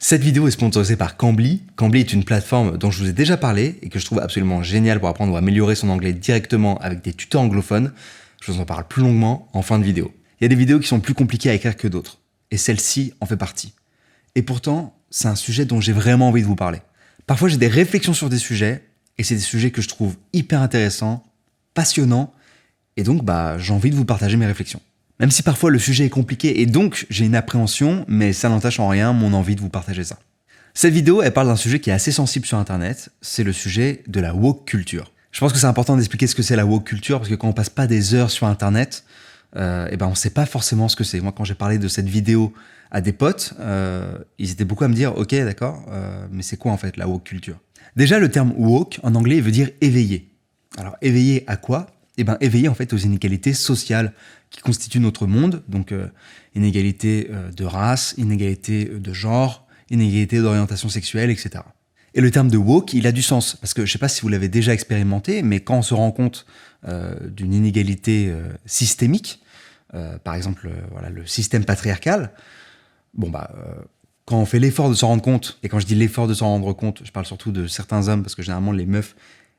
Cette vidéo est sponsorisée par Cambly. Cambly est une plateforme dont je vous ai déjà parlé et que je trouve absolument géniale pour apprendre ou améliorer son anglais directement avec des tutos anglophones. Je vous en parle plus longuement en fin de vidéo. Il y a des vidéos qui sont plus compliquées à écrire que d'autres. Et celle-ci en fait partie. Et pourtant, c'est un sujet dont j'ai vraiment envie de vous parler. Parfois, j'ai des réflexions sur des sujets et c'est des sujets que je trouve hyper intéressants, passionnants et donc j'ai envie de vous partager mes réflexions. Même si parfois le sujet est compliqué et donc j'ai une appréhension, mais ça n'entache en rien mon envie de vous partager ça. Cette vidéo, elle parle d'un sujet qui est assez sensible sur Internet, c'est le sujet de la woke culture. Je pense que c'est important d'expliquer ce que c'est la woke culture, parce que quand on passe pas des heures sur Internet, on sait pas forcément ce que c'est. Moi, quand j'ai parlé de cette vidéo à des potes, ils étaient beaucoup à me dire « Ok, d'accord, mais c'est quoi en fait la woke culture ?» Déjà, le terme woke, en anglais, il veut dire « éveillé ». Alors, éveillé à quoi ? Éveillé en fait aux inégalités sociales qui constituent notre monde, donc inégalité de race, inégalité de genre, inégalité d'orientation sexuelle, etc. Et le terme de woke, il a du sens, parce que je sais pas si vous l'avez déjà expérimenté, mais quand on se rend compte d'une inégalité systémique, par exemple le système patriarcal, quand on fait l'effort de s'en rendre compte, et quand je dis l'effort de s'en rendre compte, je parle surtout de certains hommes, parce que généralement les meufs,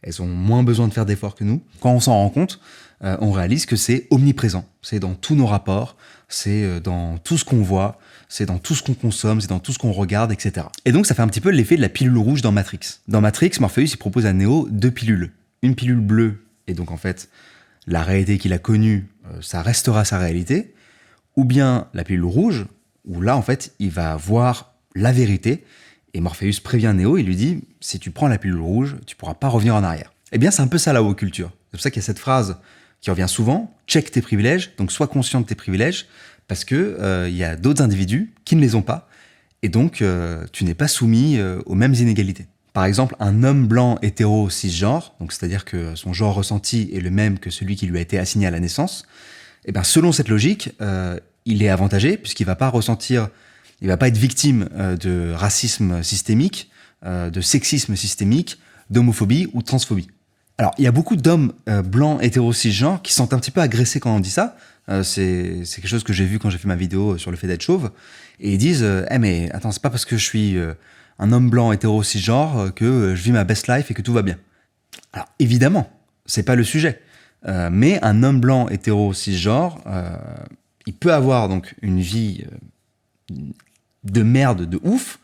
elles ont moins besoin de faire d'efforts que nous. Quand on s'en rend compte, on réalise que c'est omniprésent. C'est dans tous nos rapports, c'est dans tout ce qu'on voit, c'est dans tout ce qu'on consomme, c'est dans tout ce qu'on regarde, etc. Et donc ça fait un petit peu l'effet de la pilule rouge dans Matrix. Dans Matrix, Morpheus il propose à Neo 2 pilules. Une pilule bleue, et donc en fait, la réalité qu'il a connue, ça restera sa réalité. Ou bien la pilule rouge, où là en fait, il va voir la vérité. Et Morpheus prévient Neo, il lui dit « Si tu prends la pilule rouge, tu pourras pas revenir en arrière. » Eh bien, c'est un peu ça la woke culture. C'est pour ça qu'il y a cette phrase qui revient souvent « Check tes privilèges », donc sois conscient de tes privilèges, parce que y a d'autres individus qui ne les ont pas, et donc tu n'es pas soumis aux mêmes inégalités. Par exemple, un homme blanc hétéro cisgenre, donc c'est-à-dire que son genre ressenti est le même que celui qui lui a été assigné à la naissance, eh bien, selon cette logique, il est avantagé, puisqu'il va pas ressentir... Il va pas être victime de racisme systémique, de sexisme systémique, d'homophobie ou de transphobie. Alors, il y a beaucoup d'hommes blancs, hétéros, cisgenres qui sont un petit peu agressés quand on dit ça. C'est quelque chose que j'ai vu quand j'ai fait ma vidéo sur le fait d'être chauve. Et ils disent mais attends, c'est pas parce que je suis un homme blanc, hétéros, cisgenre que je vis ma best life et que tout va bien. » Alors, évidemment, c'est pas le sujet. Mais un homme blanc, hétéros, cisgenre, il peut avoir donc une vie... de merde de ouf,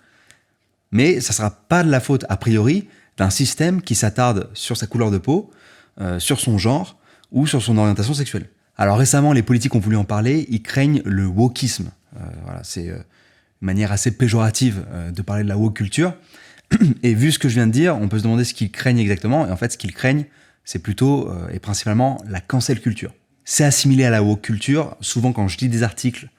mais ça sera pas de la faute, a priori, d'un système qui s'attarde sur sa couleur de peau, sur son genre ou sur son orientation sexuelle. Alors récemment, les politiques ont voulu en parler, ils craignent le wokisme. C'est une manière assez péjorative de parler de la woke culture. Et vu ce que je viens de dire, on peut se demander ce qu'ils craignent exactement. Et en fait, ce qu'ils craignent, c'est plutôt et principalement la cancel culture. C'est assimilé à la woke culture. Souvent, quand je lis des articles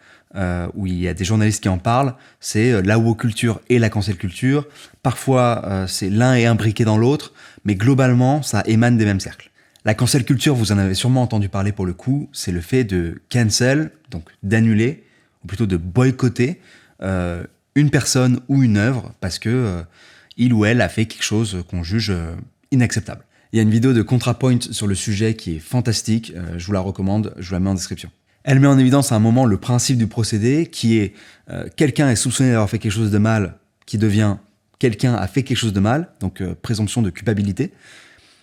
où il y a des journalistes qui en parlent, c'est la woke culture et la cancel culture. Parfois, c'est l'un est imbriqué dans l'autre, mais globalement, ça émane des mêmes cercles. La cancel culture, vous en avez sûrement entendu parler pour le coup, c'est le fait de cancel, donc d'annuler, ou plutôt de boycotter une personne ou une œuvre parce que il ou elle a fait quelque chose qu'on juge inacceptable. Il y a une vidéo de ContraPoint sur le sujet qui est fantastique, je vous la recommande, je vous la mets en description. Elle met en évidence à un moment le principe du procédé qui est quelqu'un est soupçonné d'avoir fait quelque chose de mal qui devient quelqu'un a fait quelque chose de mal, donc présomption de culpabilité.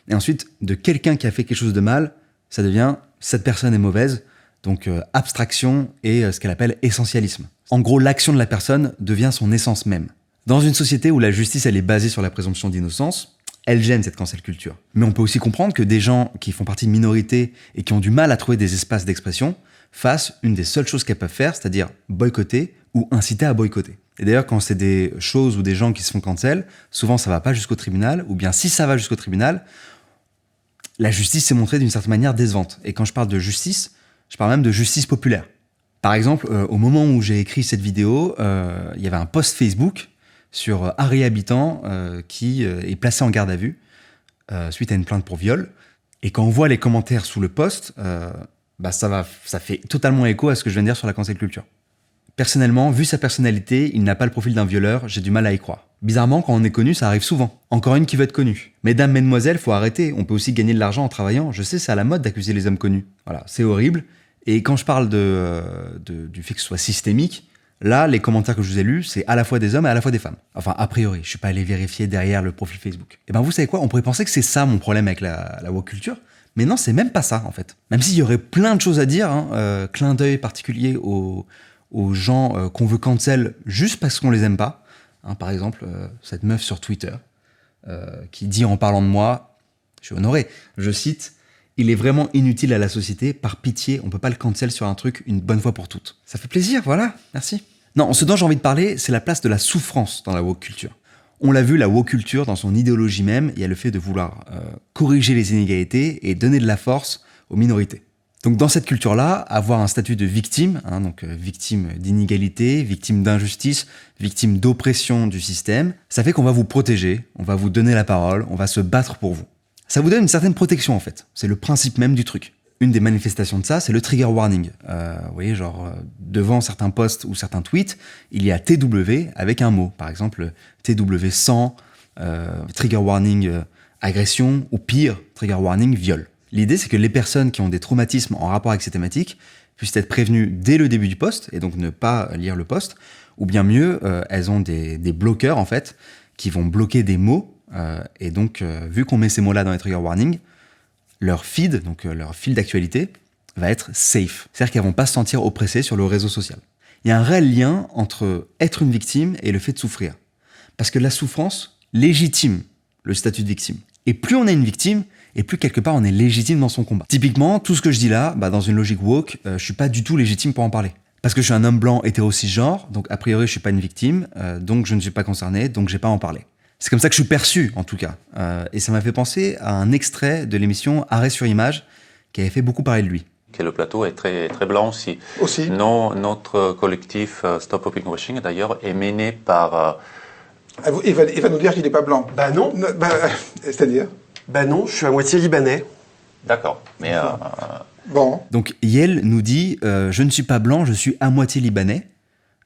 Et ensuite, de quelqu'un qui a fait quelque chose de mal, ça devient cette personne est mauvaise, donc abstraction et ce qu'elle appelle essentialisme. En gros, l'action de la personne devient son essence même. Dans une société où la justice elle est basée sur la présomption d'innocence, elle gêne cette cancel culture. Mais on peut aussi comprendre que des gens qui font partie de minorités et qui ont du mal à trouver des espaces d'expression fassent une des seules choses qu'elles peuvent faire, c'est-à-dire boycotter ou inciter à boycotter. Et d'ailleurs, quand c'est des choses ou des gens qui se font cancel, souvent ça va pas jusqu'au tribunal, ou bien si ça va jusqu'au tribunal, la justice s'est montrée d'une certaine manière décevante. Et quand je parle de justice, je parle même de justice populaire. Par exemple, au moment où j'ai écrit cette vidéo, il y avait un post Facebook sur Harry Habitant qui est placé en garde à vue suite à une plainte pour viol. Et quand on voit les commentaires sous le post, ça fait totalement écho à ce que je viens de dire sur la cancel culture. Personnellement, vu sa personnalité, il n'a pas le profil d'un violeur, j'ai du mal à y croire. Bizarrement, quand on est connu, ça arrive souvent. Encore une qui veut être connue. Mesdames, mesdemoiselles, faut arrêter, on peut aussi gagner de l'argent en travaillant. Je sais, c'est à la mode d'accuser les hommes connus. Voilà, c'est horrible. Et quand je parle du fait que ce soit systémique, Là, les commentaires que je vous ai lus, c'est à la fois des hommes et à la fois des femmes. Enfin, a priori, je suis pas allé vérifier derrière le profil Facebook. Et ben, vous savez quoi? On pourrait penser que c'est ça mon problème avec la woke culture. Mais non, c'est même pas ça, en fait. Même s'il y aurait plein de choses à dire, clin d'œil particulier aux gens qu'on veut cancel juste parce qu'on les aime pas. Par exemple, cette meuf sur Twitter qui dit en parlant de moi, je suis honoré, je cite, « Il est vraiment inutile à la société, par pitié, on peut pas le cancel sur un truc une bonne fois pour toutes. » Ça fait plaisir, voilà, merci. Non, ce dont j'ai envie de parler, c'est la place de la souffrance dans la woke culture. On l'a vu, la woke culture, dans son idéologie même, il y a le fait de vouloir corriger les inégalités et donner de la force aux minorités. Donc dans cette culture-là, avoir un statut de victime, victime d'inégalité, victime d'injustice, victime d'oppression du système, ça fait qu'on va vous protéger, on va vous donner la parole, on va se battre pour vous. Ça vous donne une certaine protection en fait, c'est le principe même du truc. Une des manifestations de ça, c'est le trigger warning. Vous voyez, devant certains posts ou certains tweets, il y a TW avec un mot. Par exemple, TW100, trigger warning agression, ou pire, trigger warning viol. L'idée, c'est que les personnes qui ont des traumatismes en rapport avec ces thématiques puissent être prévenues dès le début du post, et donc ne pas lire le post, ou bien mieux, elles ont des bloqueurs, en fait, qui vont bloquer des mots, et donc, vu qu'on met ces mots-là dans les trigger warnings, leur feed, donc leur fil d'actualité, va être safe. C'est-à-dire qu'elles vont pas se sentir oppressées sur le réseau social. Il y a un réel lien entre être une victime et le fait de souffrir. Parce que la souffrance légitime le statut de victime. Et plus on est une victime, et plus quelque part on est légitime dans son combat. Typiquement, tout ce que je dis là, dans une logique woke, je suis pas du tout légitime pour en parler. Parce que je suis un homme blanc hétéro cisgenre, donc a priori je suis pas une victime, donc je ne suis pas concerné, donc j'ai pas à en parler. C'est comme ça que je suis perçu, en tout cas. Et ça m'a fait penser à un extrait de l'émission Arrêt sur image, qui avait fait beaucoup parler de lui. Que le plateau est très, très blanc aussi. Non, notre collectif Stop Opium Washing, d'ailleurs, est mené par... Il va nous dire qu'il n'est pas blanc. Bah non. C'est-à-dire? Bah non, je suis à moitié libanais. D'accord, mais... Bon. Donc Yael nous dit je ne suis pas blanc, je suis à moitié libanais.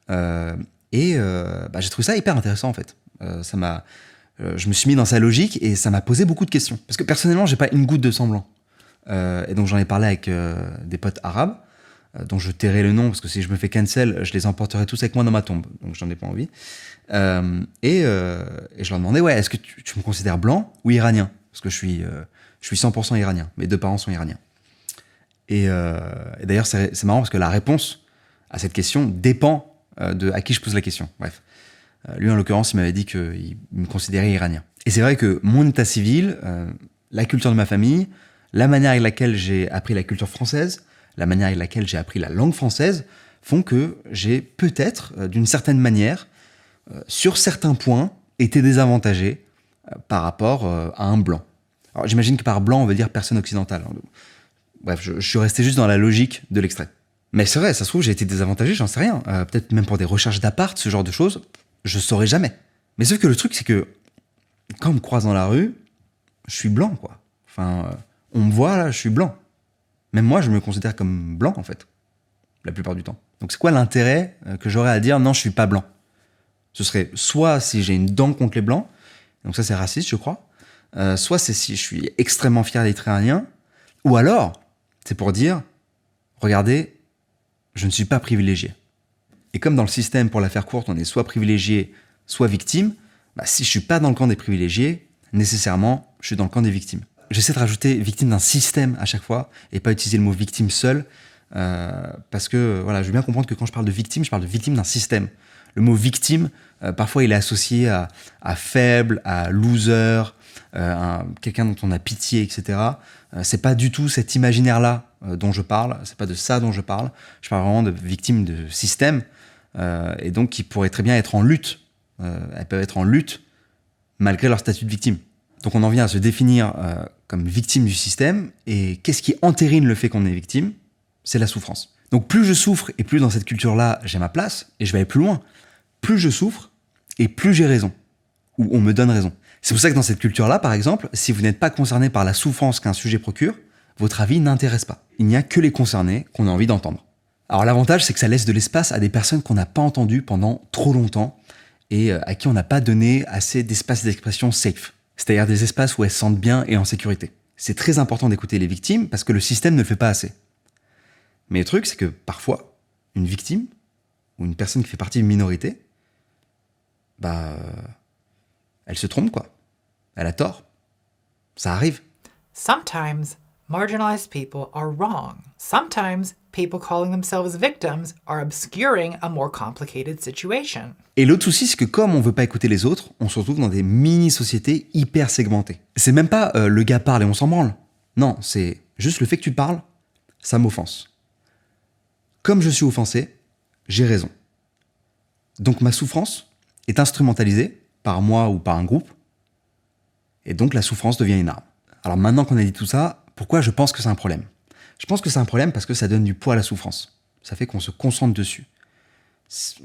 J'ai trouvé ça hyper intéressant, en fait. Je me suis mis dans sa logique et ça m'a posé beaucoup de questions. Parce que personnellement, j'ai pas une goutte de sang blanc. Et donc j'en ai parlé avec des potes arabes, dont je tairai le nom, parce que si je me fais cancel, je les emporterai tous avec moi dans ma tombe. Donc j'en ai pas envie. Et je leur demandais, est-ce que tu me considères blanc ou iranien? Parce que je suis 100% iranien. Mes deux parents sont iraniens. Et d'ailleurs, c'est marrant parce que la réponse à cette question dépend de à qui je pose la question. Bref. Lui, en l'occurrence, il m'avait dit qu'il me considérait iranien. Et c'est vrai que mon état civil, la culture de ma famille, la manière avec laquelle j'ai appris la culture française, la manière avec laquelle j'ai appris la langue française, font que j'ai peut-être, d'une certaine manière, sur certains points, été désavantagé par rapport à un blanc. Alors j'imagine que par blanc, on veut dire personne occidentale. Bref, je suis resté juste dans la logique de l'extrait. Mais c'est vrai, ça se trouve, j'ai été désavantagé, j'en sais rien. Peut-être même pour des recherches d'appart, ce genre de choses, je saurais jamais. Mais sauf que le truc, c'est que quand on me croise dans la rue, je suis blanc, quoi. Enfin, on me voit, là, je suis blanc. Même moi, je me considère comme blanc, en fait, la plupart du temps. Donc c'est quoi l'intérêt que j'aurais à dire « non, je suis pas blanc » ? Ce serait soit si j'ai une dent contre les blancs, donc ça c'est raciste, je crois, soit c'est si je suis extrêmement fier d'être iranien, ou alors, c'est pour dire « regardez, je ne suis pas privilégié ». Et comme dans le système, pour la faire courte, on est soit privilégié, soit victime, si je suis pas dans le camp des privilégiés, nécessairement, je suis dans le camp des victimes. J'essaie de rajouter victime d'un système à chaque fois, et pas utiliser le mot victime seul, parce que je veux bien comprendre que quand je parle de victime, je parle de victime d'un système. Le mot victime, parfois il est associé à faible, à loser, à quelqu'un dont on a pitié, etc. C'est pas du tout cet imaginaire-là dont je parle, c'est pas de ça dont je parle. Je parle vraiment de victimes de système, et donc qui pourraient très bien être en lutte. Elles peuvent être en lutte malgré leur statut de victime. Donc on en vient à se définir comme victime du système, et qu'est-ce qui entérine le fait qu'on est victime? C'est la souffrance. Donc plus je souffre, et plus dans cette culture-là j'ai ma place, et je vais aller plus loin, plus je souffre, et plus j'ai raison, ou on me donne raison. C'est pour ça que dans cette culture-là, par exemple, si vous n'êtes pas concerné par la souffrance qu'un sujet procure, votre avis n'intéresse pas. Il n'y a que les concernés qu'on a envie d'entendre. Alors l'avantage, c'est que ça laisse de l'espace à des personnes qu'on n'a pas entendues pendant trop longtemps, et à qui on n'a pas donné assez d'espace d'expression safe. C'est-à-dire des espaces où elles se sentent bien et en sécurité. C'est très important d'écouter les victimes, parce que le système ne le fait pas assez. Mais le truc, c'est que parfois, une victime ou une personne qui fait partie d'une minorité, elle se trompe, quoi. Elle a tort. Ça arrive. Sometimes marginalized people are wrong. Sometimes people calling themselves victims are obscuring a more complicated situation. Et l'autre souci, c'est que comme on veut pas écouter les autres, on se retrouve dans des mini-sociétés hyper segmentées. C'est même pas le gars parle et on s'en branle. Non, c'est juste le fait que tu parles, ça m'offense. Comme je suis offensé, j'ai raison. Donc ma souffrance est instrumentalisée par moi ou par un groupe, et donc la souffrance devient une arme. Alors maintenant qu'on a dit tout ça, pourquoi je pense que c'est un problème ? Je pense que c'est un problème parce que ça donne du poids à la souffrance. Ça fait qu'on se concentre dessus.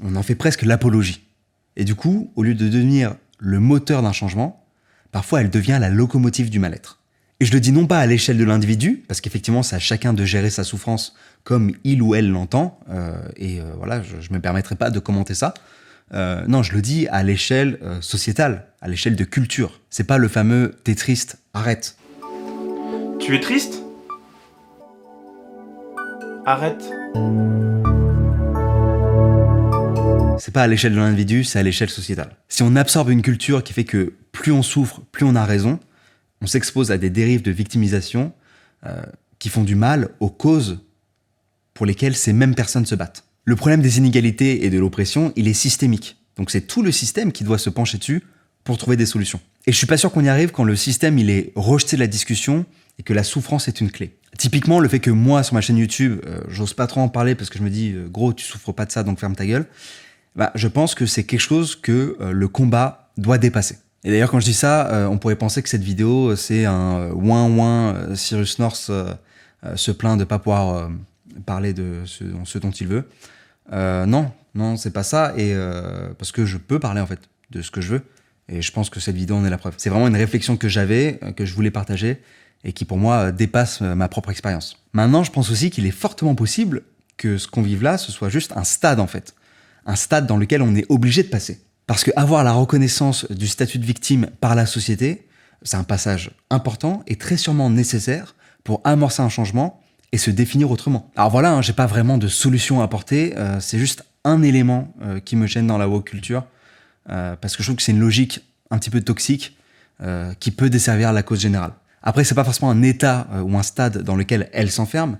On en fait presque l'apologie. Et du coup, au lieu de devenir le moteur d'un changement, parfois elle devient la locomotive du mal-être. Et je le dis non pas à l'échelle de l'individu, parce qu'effectivement c'est à chacun de gérer sa souffrance comme il ou elle l'entend, voilà, je me permettrai pas de commenter ça. Non, je le dis à l'échelle sociétale, à l'échelle de culture. C'est pas le fameux « t'es triste, arrête ». Tu es triste ? Arrête. C'est pas à l'échelle de l'individu, c'est à l'échelle sociétale. Si on absorbe une culture qui fait que plus on souffre, plus on a raison, on s'expose à des dérives de victimisation qui font du mal aux causes pour lesquelles ces mêmes personnes se battent. Le problème des inégalités et de l'oppression, il est systémique. Donc c'est tout le système qui doit se pencher dessus pour trouver des solutions. Et je suis pas sûr qu'on y arrive quand le système il est rejeté de la discussion et que la souffrance est une clé. Typiquement, le fait que moi, sur ma chaîne YouTube, j'ose pas trop en parler parce que je me dis « Gros, tu souffres pas de ça, donc ferme ta gueule », je pense que c'est quelque chose que le combat doit dépasser. Et d'ailleurs, quand je dis ça, on pourrait penser que cette vidéo, c'est un ouin Cyrus North se plaint de pas pouvoir parler de ce dont il veut. Non, c'est pas ça, et parce que je peux parler en fait de ce que je veux, et je pense que cette vidéo en est la preuve. C'est vraiment une réflexion que j'avais, que je voulais partager, et qui pour moi dépasse ma propre expérience. Maintenant, je pense aussi qu'il est fortement possible que ce qu'on vive là, ce soit juste un stade en fait. Un stade dans lequel on est obligé de passer. Parce que avoir la reconnaissance du statut de victime par la société, c'est un passage important et très sûrement nécessaire pour amorcer un changement et se définir autrement. Alors voilà, j'ai pas vraiment de solution à apporter, c'est juste un élément qui me gêne dans la woke culture, parce que je trouve que c'est une logique un petit peu toxique qui peut desservir la cause générale. Après, c'est pas forcément un état ou un stade dans lequel elle s'enferme,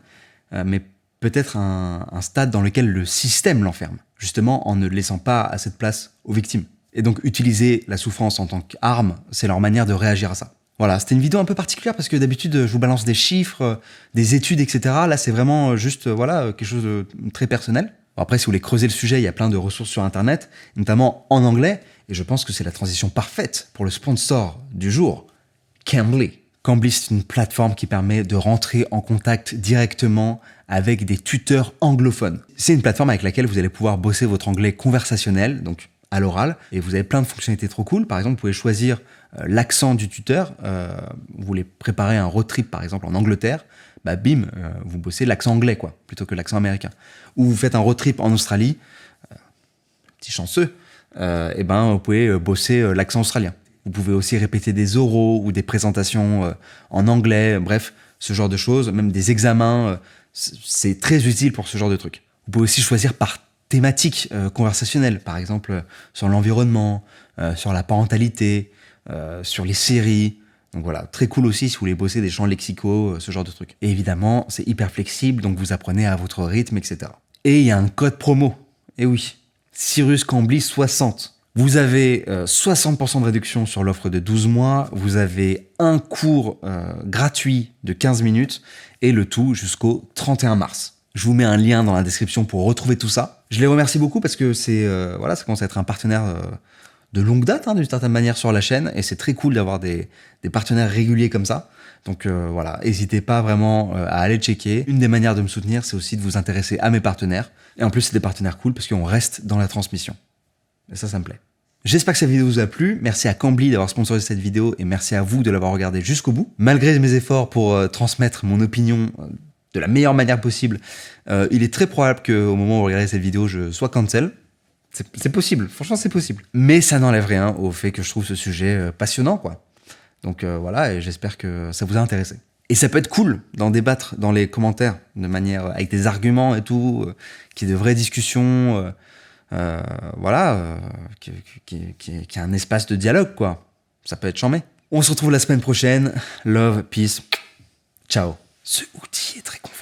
mais peut-être un stade dans lequel le système l'enferme, justement en ne laissant pas assez de place aux victimes. Et donc utiliser la souffrance en tant qu'arme, c'est leur manière de réagir à ça. Voilà, c'était une vidéo un peu particulière parce que d'habitude je vous balance des chiffres, des études, etc. Là c'est vraiment juste quelque chose de très personnel. Bon, après si vous voulez creuser le sujet, il y a plein de ressources sur internet, notamment en anglais, et je pense que c'est la transition parfaite pour le sponsor du jour, Cambly. Cambly, c'est une plateforme qui permet de rentrer en contact directement avec des tuteurs anglophones. C'est une plateforme avec laquelle vous allez pouvoir bosser votre anglais conversationnel, donc à l'oral, et vous avez plein de fonctionnalités trop cool. Par exemple, vous pouvez choisir l'accent du tuteur. Vous voulez préparer un road trip, par exemple, en Angleterre, vous bossez l'accent anglais, quoi, plutôt que l'accent américain. Ou vous faites un road trip en Australie, petit chanceux, vous pouvez bosser l'accent australien. Vous pouvez aussi répéter des oraux ou des présentations en anglais, bref, ce genre de choses, même des examens, c'est très utile pour ce genre de trucs. Vous pouvez aussi choisir par thématique conversationnelle, par exemple sur l'environnement, sur la parentalité, sur les séries. Donc voilà, très cool aussi si vous voulez bosser des champs lexicaux, ce genre de trucs. Et évidemment, c'est hyper flexible, donc vous apprenez à votre rythme, etc. Et il y a un code promo, et oui, Cyrus Cambly 60. Vous avez 60% de réduction sur l'offre de 12 mois, vous avez un cours gratuit de 15 minutes et le tout jusqu'au 31 mars. Je vous mets un lien dans la description pour retrouver tout ça. Je les remercie beaucoup parce que ça commence à être un partenaire de longue date, d'une certaine manière, sur la chaîne, et c'est très cool d'avoir des partenaires réguliers comme ça. Donc n'hésitez pas vraiment à aller checker. Une des manières de me soutenir, c'est aussi de vous intéresser à mes partenaires. Et en plus, c'est des partenaires cool parce qu'on reste dans la transmission. Et ça me plaît. J'espère que cette vidéo vous a plu. Merci à Cambly d'avoir sponsorisé cette vidéo et merci à vous de l'avoir regardée jusqu'au bout. Malgré mes efforts pour transmettre mon opinion de la meilleure manière possible, il est très probable qu'au moment où vous regardez cette vidéo, je sois cancel. C'est possible, franchement c'est possible. Mais ça n'enlève rien au fait que je trouve ce sujet passionnant, quoi. Donc voilà, et j'espère que ça vous a intéressé. Et ça peut être cool d'en débattre dans les commentaires, de manière avec des arguments et tout, qu'il y ait de vraies discussions. qui est un espace de dialogue, quoi. Ça peut être charmé. On se retrouve la semaine prochaine. Love, peace, ciao. Ce outil est très confortable.